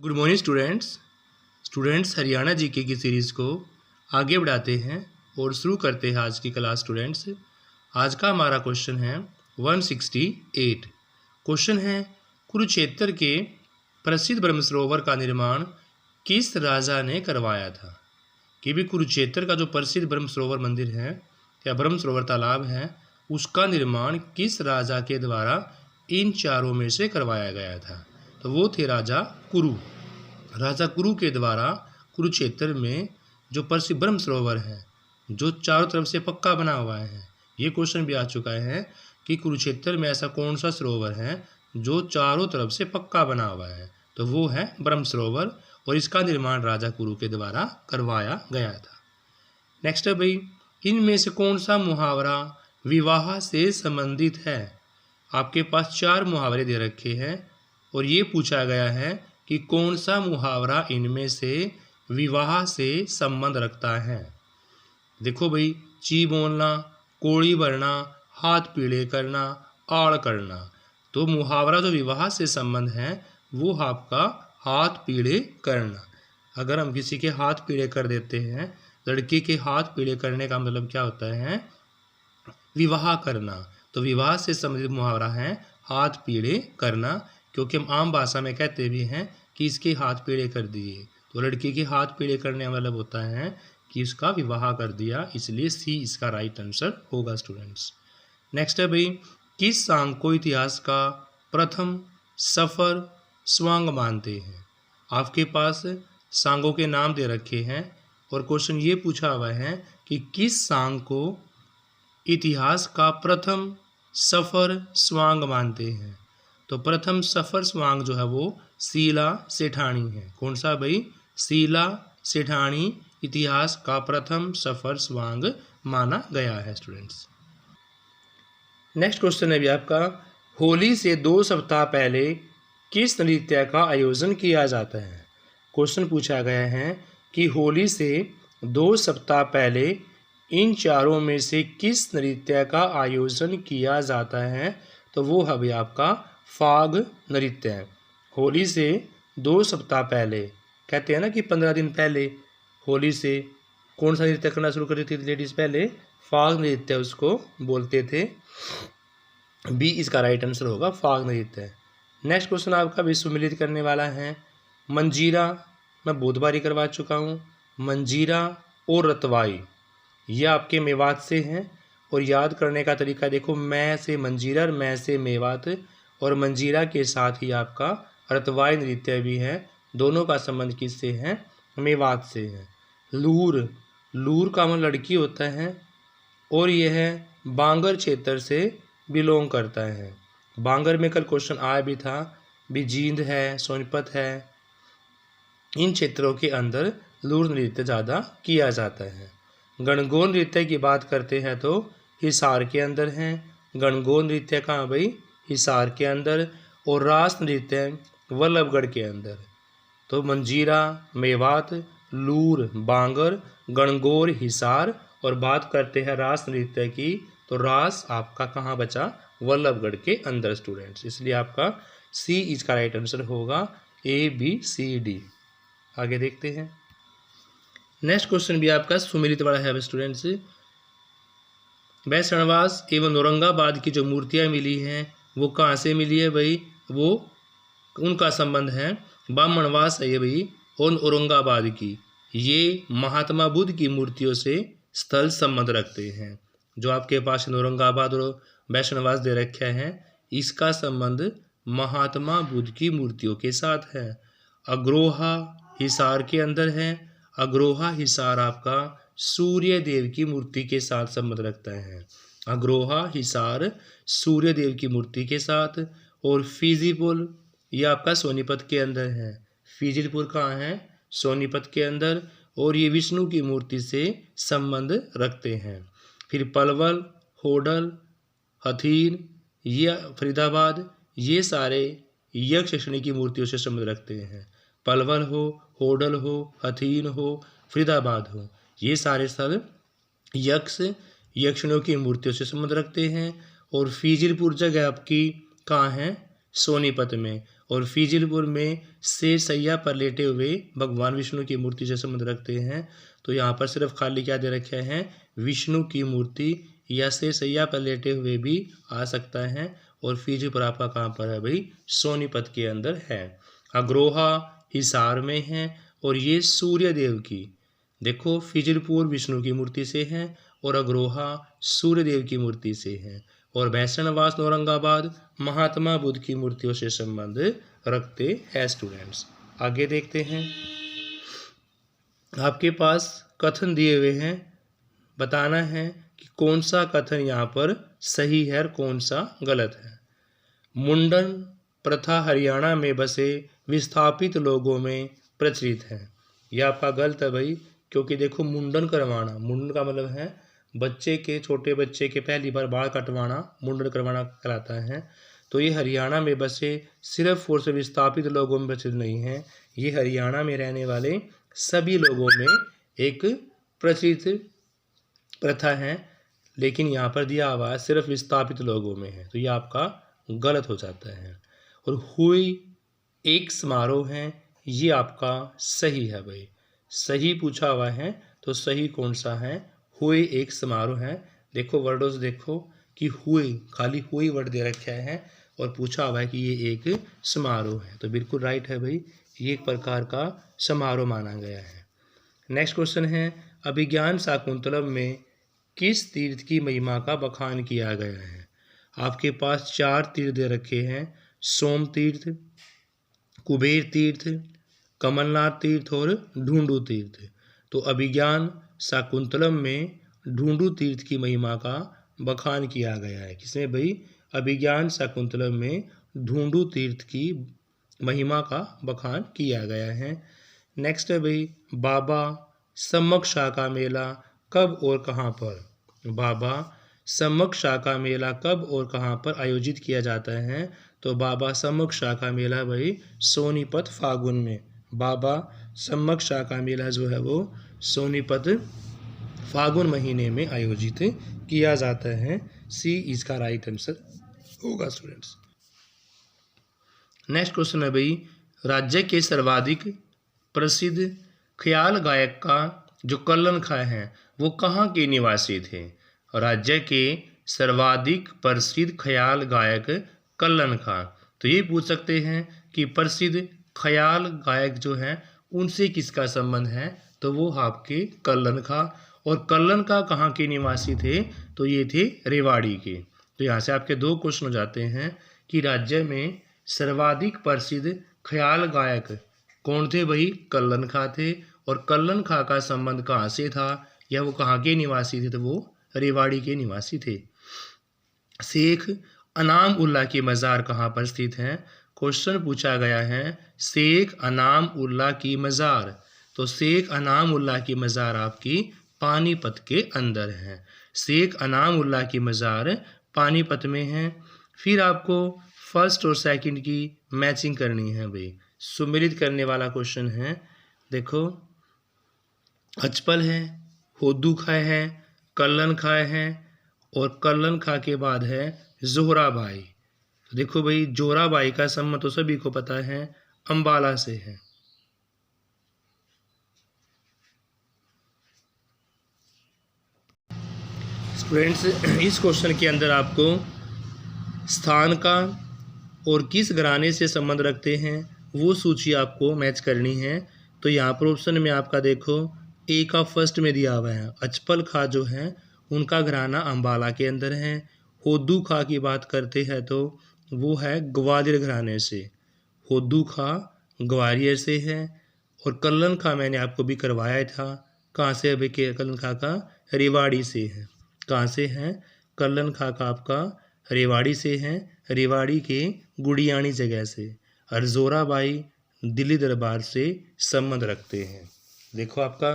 Good morning students Haryana GK की series को आगे बढ़ाते हैं और शुरू करते हैं आज की क्लास। स्टूडेंट्स आज का हमारा क्वेश्चन है 168। क्वेश्चन है कुरुक्षेत्र के प्रसिद्ध ब्रह्म सरोवर का निर्माण किस राजा ने करवाया था। कि भी कुरुक्षेत्र का जो प्रसिद्ध ब्रह्म सरोवर मंदिर है या ब्रह्म सरोवर तालाब है उसका निर्माण किस राजा के द्वारा इन चारों में से करवाया गया था। तो वो थे राजा कुरु। राजा कुरु के द्वारा कुरुक्षेत्र में जो प्रसिद्ध ब्रह्म सरोवर है जो चारों तरफ से पक्का बना हुआ है, ये क्वेश्चन भी आ चुका है कि कुरुक्षेत्र में ऐसा कौन सा सरोवर है जो चारों तरफ से पक्का बना हुआ है। तो वो है ब्रह्म सरोवर और इसका निर्माण राजा कुरु के द्वारा करवाया गया था। नेक्स्ट है भाई, इनमें से कौन सा मुहावरा विवाह से संबंधित है। आपके पास 4 मुहावरे दे रखे हैं और ये पूछा गया है कि कौन सा मुहावरा इनमें से विवाह से संबंध रखता है। देखो भाई, ची बोलना, कोड़ी भरना, हाथ पीले करना, आड़ करना। तो मुहावरा जो विवाह से संबंध है वो आपका हाथ पीले करना। अगर हम किसी के हाथ पीले कर देते हैं, लड़की के हाथ पीले करने का मतलब क्या होता है, विवाह करना। तो विवाह से संबंधित मुहावरा है हाथ पीले करना, क्योंकि हम आम भाषा में कहते भी हैं कि इसके हाथ पीले कर दिए। तो लड़की के हाथ पीले करने का मतलब होता है कि उसका विवाह कर दिया, इसलिए सी इसका राइट आंसर होगा स्टूडेंट्स। नेक्स्ट है भाई, किस सांग को इतिहास का प्रथम सफर स्वांग मानते हैं। आपके पास सांगों के नाम दे रखे हैं और क्वेश्चन ये पूछा हुआ है कि किस सांग को इतिहास का प्रथम सफर स्वांग मानते हैं। तो प्रथम सफर स्वांग जो है वो शीला सेठानी है। कौन सा भाई, शीला सेठानी इतिहास का प्रथम सफर स्वांग माना गया है स्टूडेंट्स। नेक्स्ट क्वेश्चन है भी आपका, होली से 2 सप्ताह पहले किस नृत्य का आयोजन किया जाता है। क्वेश्चन पूछा गया है कि होली से 2 सप्ताह पहले इन चारों में से किस नृत्य का आयोजन किया जाता है। तो वो है भी आपका फाग नृत्य। होली से 2 सप्ताह पहले, कहते हैं ना कि 15 दिन पहले होली से कौन सा नृत्य करना शुरू कर देती थी लेडीज़, पहले फाग नृत्य उसको बोलते थे। बी इसका राइट आंसर होगा फाग नृत्य। नेक्स्ट क्वेश्चन आपका भी सम्मिलित करने वाला है मंजीरा। मैं बहुत बारी करवा चुका हूँ। मंजीरा और रतवाई ये आपके मेवात से हैं और याद करने का तरीका देखो, मैं से मंजीरा और मैं से मेवात, और मंजीरा के साथ ही आपका रतवाई नृत्य भी है। दोनों का संबंध किससे है, मेवात से है। लूर, लूर का मतलब लड़की होता है और यह बांगर क्षेत्र से बिलोंग करता है। बांगर में कल क्वेश्चन आया भी था, भी जींद है, सोनीपत है, इन क्षेत्रों के अंदर लूर नृत्य ज़्यादा किया जाता है। गणगौर नृत्य की बात करते हैं तो हिसार के अंदर हैं। गणगौर नृत्य कहाँ भाई, हिसार के अंदर, और रास नृत्य वल्लभगढ़ के अंदर। तो मंजीरा मेवात, लूर बांगर, गणगौर हिसार, और बात करते हैं रास नृत्य की तो रास आपका कहाँ बचा, वल्लभगढ़ के अंदर स्टूडेंट्स। इसलिए आपका सी इसका राइट आंसर होगा, ABCD। आगे देखते हैं। नेक्स्ट क्वेश्चन भी आपका सुमेलित वाला है स्टूडेंट्स। बैसणवास एवं औरंगाबाद की जो मूर्तियाँ मिली हैं वो कहाँ से मिली है भाई, वो उनका संबंध है बामणवास है ये भाई और औरंगाबाद की। ये महात्मा बुद्ध की मूर्तियों से स्थल संबंध रखते हैं। जो आपके पास औरंगाबाद और बैसणवास दे रखे हैं इसका संबंध महात्मा बुद्ध की मूर्तियों के साथ है। अग्रोहा हिसार के अंदर है। अग्रोहा हिसार आपका सूर्य देव की मूर्ति के साथ संबंध रखता है। अग्रोहा हिसार सूर्य देव की मूर्ति के साथ। और फीजीपुर ये आपका सोनीपत के अंदर है। फीजीपुर कहाँ है, सोनीपत के अंदर, और ये विष्णु की मूर्ति से संबंध रखते हैं। फिर पलवल, होडल, हथीन, ये फरीदाबाद, ये सारे यक्ष श्रेणी की मूर्तियों से संबंध रखते हैं। पलवल हो, होडल हो, हथीन हो, फरीदाबाद हो, ये सारे स्थल यक्षिणियों की मूर्तियों से संबंध रखते हैं। और फीजिलपुर जगह आपकी कहाँ है, सोनीपत में, और फीजिलपुर में शेर सैया पर लेटे हुए भगवान विष्णु की मूर्ति से संबंध रखते हैं। तो यहाँ पर सिर्फ खाली क्या दे रखे हैं, विष्णु की मूर्ति या शेर सैया पर लेटे हुए भी आ सकता है। और फीजिलपुर आपका कहाँ पर है भाई, सोनीपत के अंदर है। अग्रोहा हिसार में है और ये सूर्य देव की, देखो फीजिलपुर विष्णु की मूर्ति से है और अग्रोहा सूर्य देव की मूर्ति से है। और भैसनवास औरंगाबाद महात्मा बुद्ध की मूर्तियों से संबंध रखते हैं स्टूडेंट्स। आगे देखते हैं, आपके पास कथन दिए हुए हैं, बताना है कि कौन सा कथन यहाँ पर सही है और कौन सा गलत है। मुंडन प्रथा हरियाणा में बसे विस्थापित लोगों में प्रचलित है। यह आपका गलत है भाई, क्योंकि देखो मुंडन करवाना, मुंडन का मतलब है बच्चे के, छोटे बच्चे के पहली बार बाल कटवाना मुंडन करवाना कहलाता है। तो ये हरियाणा में बसे सिर्फ और सिर्फ विस्थापित लोगों में प्रचलित नहीं है, ये हरियाणा में रहने वाले सभी लोगों में एक प्रचलित प्रथा है। लेकिन यहाँ पर दिया हुआ है सिर्फ विस्थापित लोगों में है, तो ये आपका गलत हो जाता है। और हुई एक समारोह है, ये आपका सही है भाई, सही पूछा हुआ है तो सही कौन सा है, हुए एक समारोह है। देखो वर्डों से देखो कि हुई, खाली हुई वर्ड दे रखा है और पूछा हुआ है कि ये एक समारोह है, तो बिल्कुल राइट है भाई, ये एक प्रकार का समारोह माना गया है। नेक्स्ट क्वेश्चन है, अभिज्ञान शाकुंतलम में किस तीर्थ की महिमा का बखान किया गया है। आपके पास 4 तीर्थ दे रखे हैं, सोम तीर्थ, कुबेर तीर्थ, कमलनाथ तीर्थ और ढूंढू तीर्थ। तो अभिज्ञान शाकुंतलम में ढूंढू तीर्थ की महिमा का बखान किया गया है। किसमें भाई, अभिज्ञान शाकुंतलम में ढूंढू तीर्थ की महिमा का बखान किया गया है। नेक्स्ट है भाई, बाबा सम्मक शाखा मेला कब और कहाँ पर, बाबा सम्मक शाखा मेला कब और कहाँ पर आयोजित किया जाता है। तो बाबा सम्मक शाखा मेला भाई सोनीपत फागुन में, बाबा सम्मक शाखा मेला जो है वो सोनीपत फागुन महीने में आयोजित किया जाता है। सी इसका राइट आंसर होगा स्टूडेंट्स। नेक्स्ट क्वेश्चन है भाई, राज्य के सर्वाधिक प्रसिद्ध ख्याल गायक का जो कल्लन खा है वो कहाँ के निवासी थे। राज्य के सर्वाधिक प्रसिद्ध ख्याल गायक कल्लन खा, तो ये पूछ सकते हैं कि प्रसिद्ध ख्याल गायक जो हैं उनसे किसका संबंध है, तो वो आपके कल्लन खा। और कल्लन का कहाँ के निवासी थे, तो ये थे रेवाड़ी के। तो यहाँ से आपके 2 क्वेश्चन हो जाते हैं कि राज्य में सर्वाधिक प्रसिद्ध ख्याल गायक कौन थे भाई, कल्लन खा थे। और कल्लन खा का संबंध कहाँ से था या वो कहाँ के निवासी थे, तो वो रेवाड़ी के निवासी थे। शेख अनाम उल्लाह की मज़ार कहाँ पर स्थित है। क्वेश्चन पूछा गया है शेख अनाम उल्लाह की मज़ार, तो शेख अनाम उल्लाह की मज़ार आपकी पानीपत के अंदर है। शेख अनाम उल्लाह की मज़ार पानीपत में है। फिर आपको फर्स्ट और सेकंड की मैचिंग करनी है भाई, सुमिलित करने वाला क्वेश्चन है। देखो अचपल है, होदू खाए है, कल्लन खाए हैं और कल्लन खा के बाद है जोहराबाई। तो देखो भाई जोहराबाई का संबंध तो सभी को पता है, अंबाला से है। स्टूडेंट्स इस क्वेश्चन के अंदर आपको स्थान का और किस घराने से संबंध रखते हैं वो सूची आपको मैच करनी है। तो यहाँ पर ऑप्शन में आपका देखो ए का फर्स्ट में दिया हुआ है, अचपल खा जो है उनका घराना अंबाला के अंदर है। होदू खा की बात करते हैं तो वो है ग्वालियर घराने से, होदू खा ग्वालियर से है। और कल्लन खा मैंने आपको भी करवाया था, कहाँ से अभी के कल्लन खा का रेवाड़ी से है। कहाँ से है, कल्लन खा का आपका रेवाड़ी से है, रेवाड़ी के गुड़ियाणी जगह से। और जोराबाई दिल्ली दरबार से संबंध रखते हैं। देखो आपका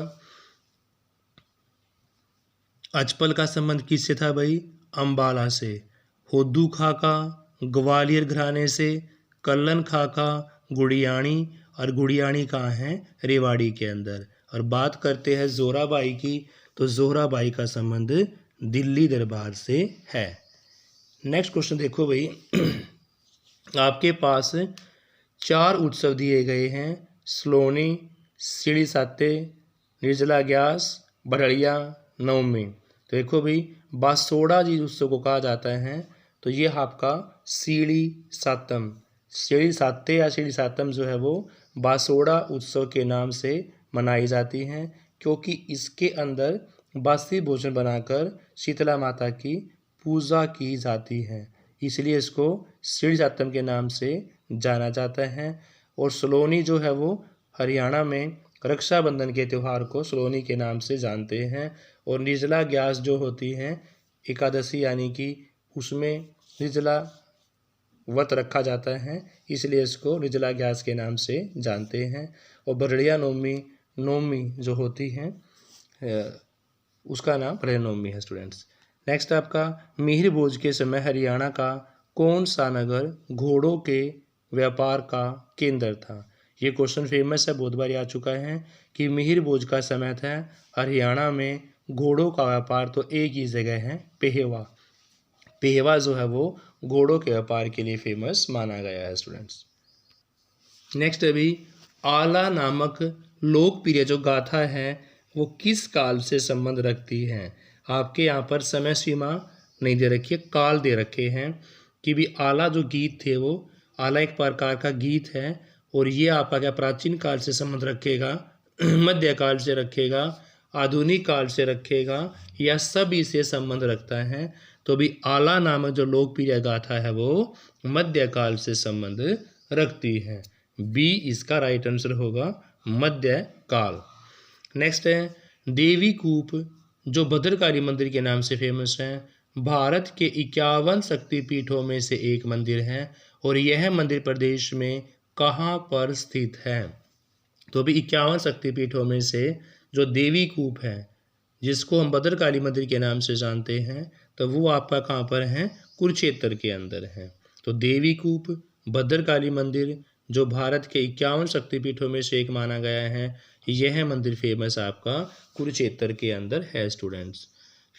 अचपल का संबंध किससे था भाई, अंबाला से। होदू खा का ग्वालियर घराने से, कल्लन खा का गुड़ियाणी, और गुड़ियाणी कहाँ है, रेवाड़ी के अंदर। और बात करते हैं जोराबाई की, तो जोराबाई का संबंध दिल्ली दरबार से है। नेक्स्ट क्वेश्चन देखो भाई आपके पास 4 उत्सव दिए गए हैं, सलोनी, सीढ़ी साते, निर्जला ग्यास, बड़ड़िया, नवमी। तो देखो भाई बासोड़ा जिस उत्सव को कहा जाता है तो ये आपका सीढ़ी सातम, सीढ़ी साते या सीढ़ी सातम जो है वो बासोड़ा उत्सव के नाम से मनाई जाती हैं, क्योंकि इसके अंदर बासी भोजन बनाकर शीतला माता की पूजा की जाती है, इसलिए इसको सीढ़ी सातम के नाम से जाना जाता है। और सलोनी जो है वो हरियाणा में रक्षाबंधन के त्यौहार को सलोनी के नाम से जानते हैं। और निर्जला ग्यास जो होती हैं एकादशी यानी कि उसमें निर्जला व्रत रखा जाता है, इसलिए इसको निर्जला ग्यास के नाम से जानते हैं। और बड़ड़िया नवमी जो होती हैं उसका नाम बड़ड़िया नवमी है स्टूडेंट्स। नेक्स्ट आपका मिहिर भोज के समय हरियाणा का कौन सा नगर घोड़ों के व्यापार का केंद्र था। ये क्वेश्चन फेमस है, बहुत बार आ चुका है कि मिहिर भोज का समय था हरियाणा में घोड़ों का व्यापार तो एक ही जगह है, पेहवा। पेहवा जो है वो घोड़ों के व्यापार के लिए फेमस माना गया है स्टूडेंट्स। नेक्स्ट अभी आला नामक लोकप्रिय जो गाथा है वो किस काल से संबंध रखती है। आपके यहाँ पर समय सीमा नहीं दे रखी है, काल दे रखे हैं कि भी आला जो गीत थे वो आला एक प्रकार का गीत है और ये आपका क्या प्राचीन काल से संबंध रखेगा, मध्यकाल से रखेगा, आधुनिक काल से रखेगा या सभी से संबंध रखता है। तो भी आला नामक जो लोकप्रिय गाथा है वो मध्यकाल से संबंध रखती है। बी इसका राइट आंसर होगा, मध्यकाल। नेक्स्ट है देवी कूप जो भद्रकाली मंदिर के नाम से फेमस है, भारत के 51 शक्तिपीठों में से एक मंदिर है और यह मंदिर प्रदेश में कहाँ पर स्थित है। तो भी 51 शक्तिपीठों में से जो देवी कूप है जिसको हम भद्रकाली मंदिर के नाम से जानते हैं तो वो आपका कहाँ पर है, कुरुक्षेत्र के अंदर है। तो देवी कूप, भद्रकाली मंदिर जो भारत के 51 शक्तिपीठों में से एक माना गया है, यह मंदिर फेमस आपका कुरुक्षेत्र के अंदर है स्टूडेंट्स।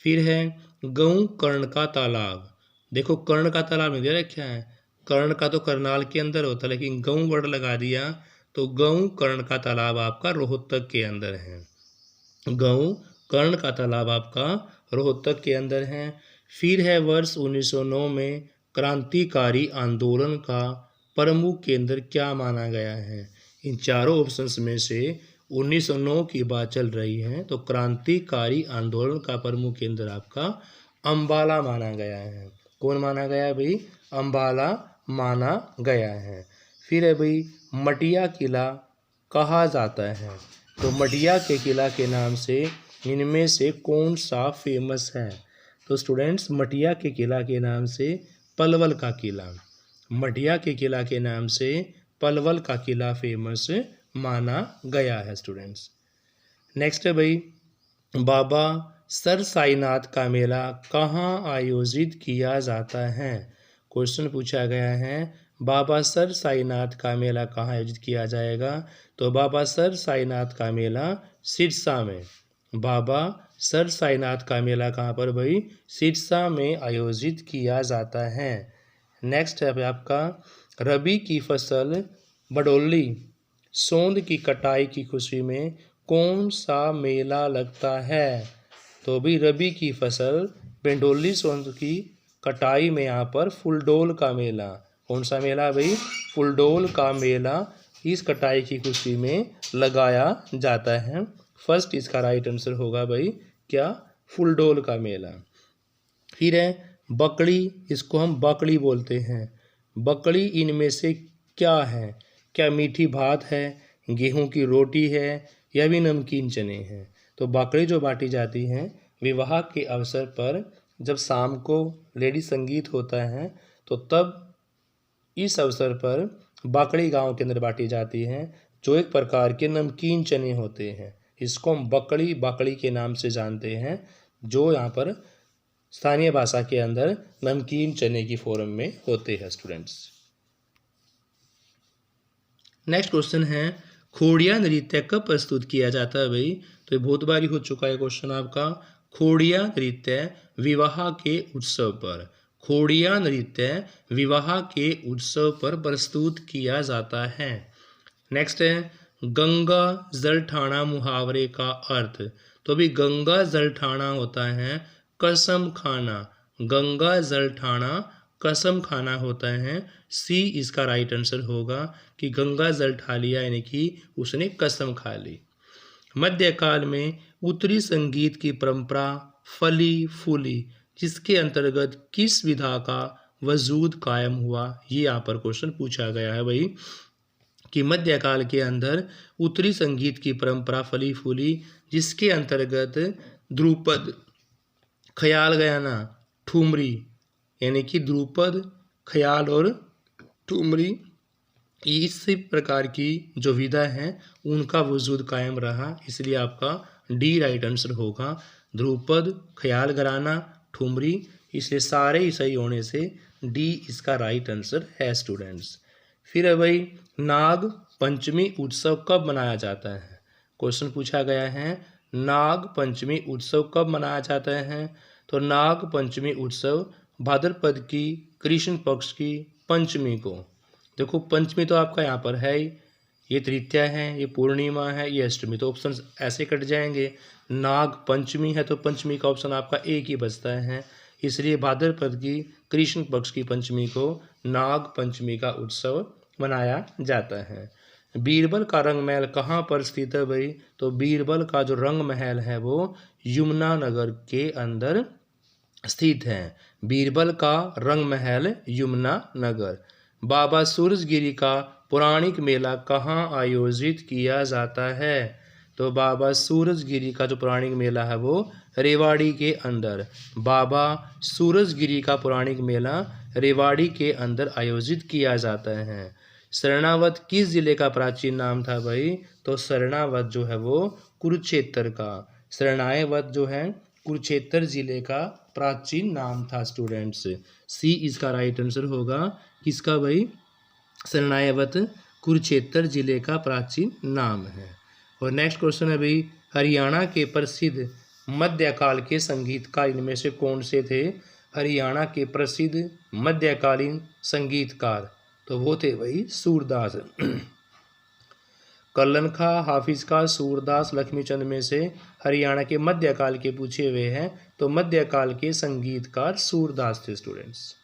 फिर है गऊ कर्ण का तालाब। देखो कर्ण का तालाब नहीं दे रखा है, कर्ण का तो करनाल के अंदर होता है, लेकिन गऊ वर्ड लगा दिया तो गऊ कर्ण का तालाब आपका रोहतक के अंदर है। गऊ कर्ण का तालाब आपका रोहतक के अंदर है। फिर है वर्ष 1909 में क्रांतिकारी आंदोलन का प्रमुख केंद्र क्या माना गया है। इन चारों ऑप्शंस में से 1909 की बात चल रही है तो क्रांतिकारी आंदोलन का प्रमुख केंद्र आपका अंबाला माना गया है। कौन माना गया है भाई, अंबाला माना गया है। फिर है भाई मटिया किला कहा जाता है, तो मटिया के किला के नाम से इनमें से कौन सा फेमस है। तो स्टूडेंट्स मटिया के किला के नाम से पलवल का किला, मटिया के किला के नाम से पलवल का किला फेमस माना गया है स्टूडेंट्स। नेक्स्ट है भाई बाबा सर साईनाथ का मेला कहाँ आयोजित किया जाता है। क्वेश्चन पूछा गया है बाबा सर साईनाथ का मेला कहाँ आयोजित किया जाएगा। तो बाबा सर साईनाथ का मेला सिरसा में, बाबा सर साईनाथ का मेला कहाँ पर भाई, सिरसा में आयोजित किया जाता है। नेक्स्ट है आपका रबी की फसल बडोली सोंद की कटाई की खुशी में कौन सा मेला लगता है। तो भी रबी की फसल बडोली सोंद की कटाई में यहाँ पर फुलडोल का मेला, कौन सा मेला भाई, फुलडोल का मेला इस कटाई की खुशी में लगाया जाता है। फर्स्ट इसका राइट आंसर होगा भाई क्या, फुलडोल का मेला। फिर है बकड़ी, इसको हम बकड़ी बोलते हैं। बकड़ी इनमें से क्या है, क्या मीठी भात है, गेहूं की रोटी है या भी नमकीन चने हैं। तो बकड़ी जो बांटी जाती हैं विवाह के अवसर पर, जब शाम को लेडी संगीत होता है तो तब इस अवसर पर बकड़ी गांव के अंदर बांटी जाती हैं, जो एक प्रकार के नमकीन चने होते हैं। इसको हम बकड़ी के नाम से जानते हैं, जो यहाँ पर स्थानीय भाषा के अंदर नमकीन चने की फॉर्म में होते हैं स्टूडेंट्स। नेक्स्ट क्वेश्चन है खोड़िया नृत्य कब प्रस्तुत किया जाता है भाई। तो ये बहुत बारी हो चुका है क्वेश्चन आपका। खोड़िया नृत्य विवाह के उत्सव पर, खोड़िया नृत्य विवाह के उत्सव पर प्रस्तुत किया जाता है। नेक्स्ट है गंगा जल ठाना मुहावरे का अर्थ। तो अभी गंगा जल ठाना होता है कसम खाना। गंगा जल ठाना कसम खाना होता है। सी इसका राइट आंसर होगा कि गंगा जल ठा लिया यानी कि उसने कसम खा ली। मध्यकाल में उत्तरी संगीत की परंपरा फली फूली जिसके अंतर्गत किस विधा का वजूद कायम हुआ, ये यहाँ पर क्वेश्चन पूछा गया है भाई कि मध्यकाल के अंदर उत्तरी संगीत की परंपरा फली फूली जिसके अंतर्गत ध्रुपद, ख्याल गायना, ठुमरी यानी कि ध्रुपद, ख्याल और ठुमरी इस प्रकार की जो विधा है उनका वजूद कायम रहा, इसलिए आपका डी राइट आंसर होगा। ध्रुपद, ख्याल कराना, ठुमरी, इसलिए सारे ही सही होने से डी इसका राइट आंसर है स्टूडेंट्स। फिर है भाई नाग पंचमी उत्सव कब मनाया जाता है। क्वेश्चन पूछा गया है नाग पंचमी उत्सव कब मनाया जाता है। तो नाग पंचमी उत्सव भाद्रपद की कृष्ण पक्ष की पंचमी को, देखो पंचमी तो आपका यहाँ पर है ही, ये तृतीया है, ये पूर्णिमा है, ये अष्टमी, तो ऑप्शन ऐसे कट जाएंगे। नाग पंचमी है तो पंचमी का ऑप्शन आपका एक ही बचता है, इसलिए भाद्रपद की कृष्ण पक्ष की पंचमी को नाग पंचमी का उत्सव मनाया जाता है। बीरबल का रंग महल कहाँ पर स्थित है भाई। तो बीरबल का जो रंग महल है वो यमुना नगर के अंदर स्थित है। बीरबल का रंग महल यमुना नगर। बाबा सूरजगिरी का पौराणिक मेला कहाँ आयोजित किया जाता है। तो बाबा सूरजगिरी का जो पौराणिक मेला है वो रेवाड़ी के अंदर, बाबा सूरजगिरी का पौराणिक मेला रेवाड़ी के अंदर आयोजित किया जाता है। शरणावत किस जिले का प्राचीन नाम था भाई। तो शरणावत जो है वो कुरुक्षेत्र का, शरणावत जो है कुरुक्षेत्र जिले का प्राचीन नाम था स्टूडेंट्स। सी इसका राइट आंसर होगा किसका भाई, शरणावत कुरुक्षेत्र जिले का प्राचीन नाम है। और नेक्स्ट क्वेश्चन है भाई हरियाणा के प्रसिद्ध मध्यकाल के संगीतकार इनमें से कौन से थे। हरियाणा के प्रसिद्ध मध्यकालीन संगीतकार तो वो थे भाई सूरदास। कल्लन खां, हाफिज खां, सूरदास, लक्ष्मीचंद में से हरियाणा के मध्यकाल के पूछे हुए हैं तो मध्यकाल के संगीतकार सूरदास थे स्टूडेंट्स।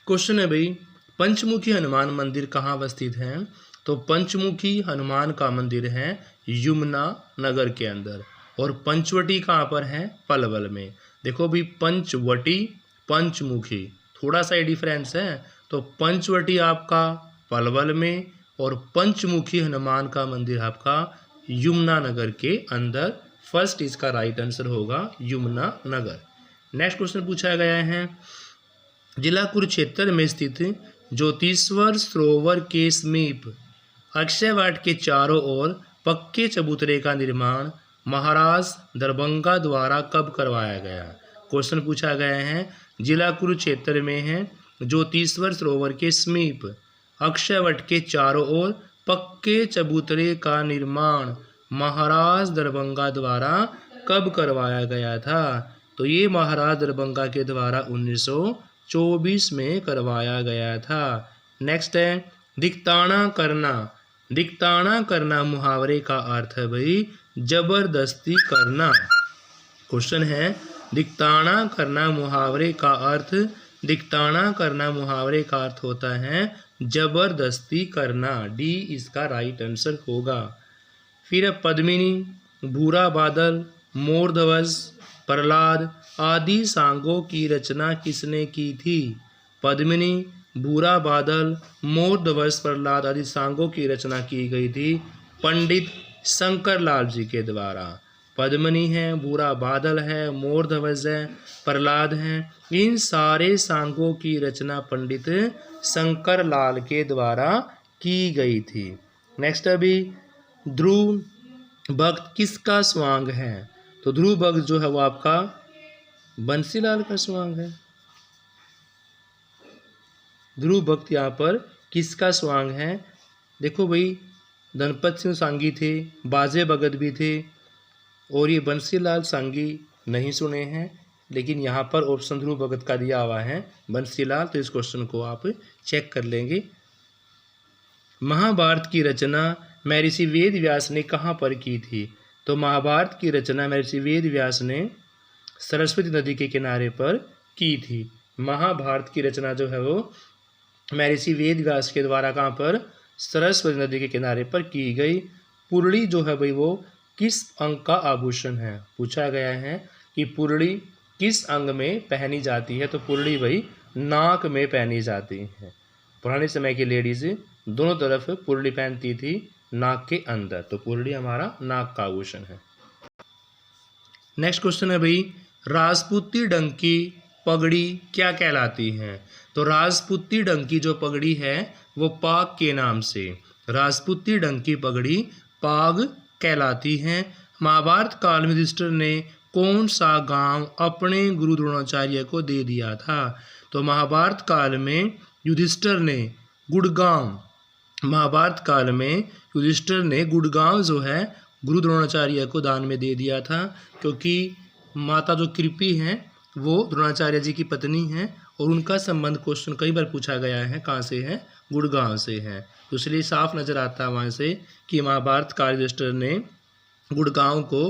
क्वेश्चन है भाई पंचमुखी हनुमान मंदिर कहाँ अवस्थित है। तो पंचमुखी हनुमान का मंदिर है यमुना नगर के अंदर, और पंचवटी कहाँ पर है, पलवल में। देखो भाई पंचवटी पंचमुखी थोड़ा सा डिफरेंस है, तो पंचवटी आपका पलवल में और पंचमुखी हनुमान का मंदिर आपका यमुना नगर के अंदर। फर्स्ट इसका राइट आंसर होगा यमुना नगर। नेक्स्ट क्वेश्चन पूछा गया है जिला कुरुक्षेत्र में स्थित ज्योतिश्वर सरोवर के समीप अक्षयवाट के चारों ओर पक्के चबूतरे का निर्माण महाराज दरभंगा द्वारा कब करवाया गया। क्वेश्चन पूछा गया है जिला कुरुक्षेत्र में है ज्योतिश्वर सरोवर के समीप अक्षयवट के चारों ओर पक्के चबूतरे का निर्माण महाराज दरभंगा द्वारा कब करवाया गया था। तो ये महाराज दरभंगा के द्वारा 1924 में करवाया गया था। नेक्स्ट है दिक्ताना करना। दिक्ताना करना मुहावरे का अर्थ है भाई जबरदस्ती करना। क्वेश्चन है दिक्ताना करना मुहावरे का अर्थ, दिक्ताना करना मुहावरे का अर्थ होता है जबरदस्ती करना। डी इसका राइट आंसर होगा। फिर पद्मिनी, भूरा बादल, मोरध्वज, प्रहलाद आदि सांगों की रचना किसने की थी। पद्मिनी, भूरा बादल, मोरध्वज, प्रहलाद आदि सांगों की रचना की गई थी पंडित शंकरलाल जी के द्वारा। पद्मिनी है, भूरा बादल है, मोरध्वज है, प्रहलाद है, इन सारे सांगों की रचना पंडित शंकरलाल के द्वारा की गई थी। नेक्स्ट अभी ध्रुव भक्त किसका स्वांग है। तो ध्रुव भक्त जो है वो आपका बंसीलाल का स्वांग है। ध्रुव भक्त यहाँ पर किसका स्वांग है। देखो भाई धनपत सिंह सांगी थे, बाजे भगत भी थे, और ये बंसीलाल सांगी नहीं सुने हैं, लेकिन यहाँ पर ऑप्शन ध्रुव भगत का दिया हुआ है बंसीलाल, तो इस क्वेश्चन को आप चेक कर लेंगे। महाभारत की रचना महर्षि वेद व्यास ने कहाँ पर की थी? तो महाभारत की रचना महर्षि वेद व्यास ने सरस्वती नदी के किनारे पर की थी। महाभारत की रचना जो है वो महर्षि वेद व्यास के द्वारा कहाँ पर? सरस्वती नदी के किनारे पर की गई। पुरड़ी जो है भाई वो किस अंग का आभूषण है? पूछा गया है कि पुरड़ी किस अंग में पहनी जाती है? तो पुरड़ी भाई नाक में पहनी जाती है। पुराने समय की लेडीज दोनों तरफ पुरड़ी पहनती थी, नाक के अंदर, तो पुरड़ी हमारा नाक का आभूषण है। नेक्स्ट क्वेश्चन है भाई, राजपूती डंग की पगड़ी क्या कहलाती है? तो राजपूती डंग की जो पगड़ी है वो पाग के नाम से, राजपूती डंग की पगड़ी पाग कहलाती है। महाभारत काल में युधिष्ठिर ने कौन सा गांव अपने गुरु द्रोणाचार्य को दे दिया था? तो महाभारत काल में युधिष्ठिर ने गुड़गांव, महाभारत काल में युधिष्ठिर ने गुड़गांव जो है गुरु द्रोणाचार्य को दान में दे दिया था, क्योंकि माता जो कृपी हैं वो द्रोणाचार्य जी की पत्नी हैं और उनका संबंध क्वेश्चन कई बार पूछा गया है, कहाँ से है? गुड़गांव से है। तो इसलिए साफ नजर आता है वहाँ से कि महाभारत काल युधिष्ठिर ने गुड़गांव को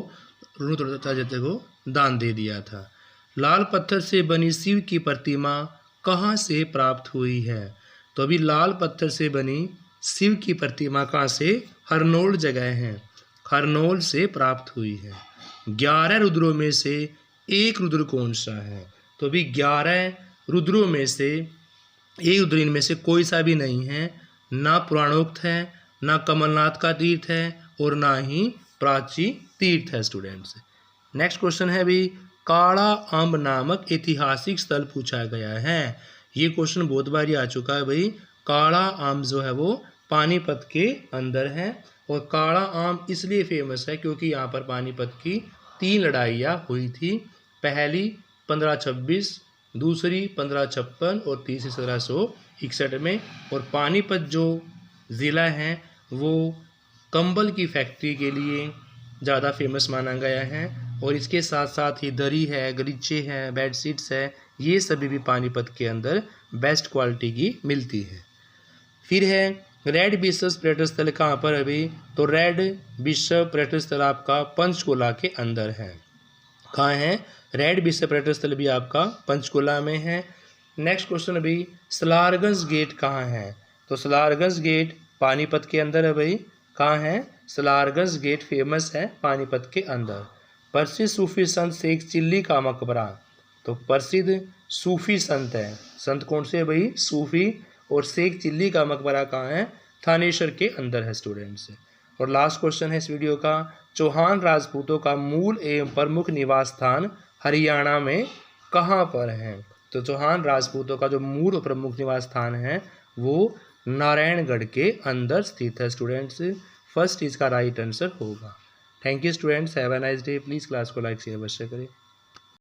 द्रोणाचार्य को दान दे दिया था। लाल पत्थर से बनी शिव की प्रतिमा कहाँ से प्राप्त हुई है? तो अभी लाल पत्थर से बनी शिव की प्रतिमा कहाँ से? हरनोल जगह है, हरनोल से प्राप्त हुई है। 11 रुद्रों में से एक रुद्र कौन सा है? तो अभी 11 रुद्रों में से एक रुद्र इनमें से कोई सा भी नहीं है, ना पुराणोक्त है, ना कमलनाथ का तीर्थ है और ना ही प्राची तीर्थ है स्टूडेंट्स। नेक्स्ट क्वेश्चन है भी, काड़ा अम्ब नामक ऐतिहासिक स्थल पूछा गया है। ये क्वेश्चन बहुत बार आ चुका है भाई। काड़ा अम्ब जो है वो पानीपत के अंदर है और काड़ा अम्ब इसलिए फेमस है क्योंकि यहाँ पर पानीपत की 3 लड़ाइयाँ हुई थी। पहली 1526, दूसरी 1556 और तीसरी 1761 में। और पानीपत जो ज़िला है वो कंबल की फैक्ट्री के लिए ज़्यादा फेमस माना गया है और इसके साथ साथ ही दरी है, गलीचे हैं, बेडशीट्स है, ये सभी भी पानीपत के अंदर बेस्ट क्वालिटी की मिलती है। फिर है रेड बिशप पर्यटन स्थल कहाँ पर अभी? तो रेड बिशप पर्यटन स्थल आपका पंचकुला के अंदर है। कहाँ है? रेड बिशप पर्यटन स्थल भी आपका पंचकुला में है। नेक्स्ट क्वेश्चन अभी, सलारगंज गेट कहाँ है? तो सलारगंज गेट पानीपत के अंदर है भाई। कहाँ है? सलारगंज गेट फेमस है पानीपत के अंदर। प्रसिद्ध सूफी संत शेख चिल्ली का मकबरा, तो प्रसिद्ध सूफी संत है, संत कौन से भाई? सूफी। और शेख चिल्ली का मकबरा कहाँ है? थानेश्वर के अंदर है स्टूडेंट्स। और लास्ट क्वेश्चन है इस वीडियो का, चौहान राजपूतों का मूल एवं प्रमुख निवास स्थान हरियाणा में कहाँ पर है? तो चौहान राजपूतों का जो मूल और प्रमुख निवास स्थान है वो नारायणगढ़ के अंदर स्थित है स्टूडेंट्स। फर्स्ट इसका राइट आंसर होगा। Thank you students, have a nice day. Please class को लाइक शेयर अवश्य करें।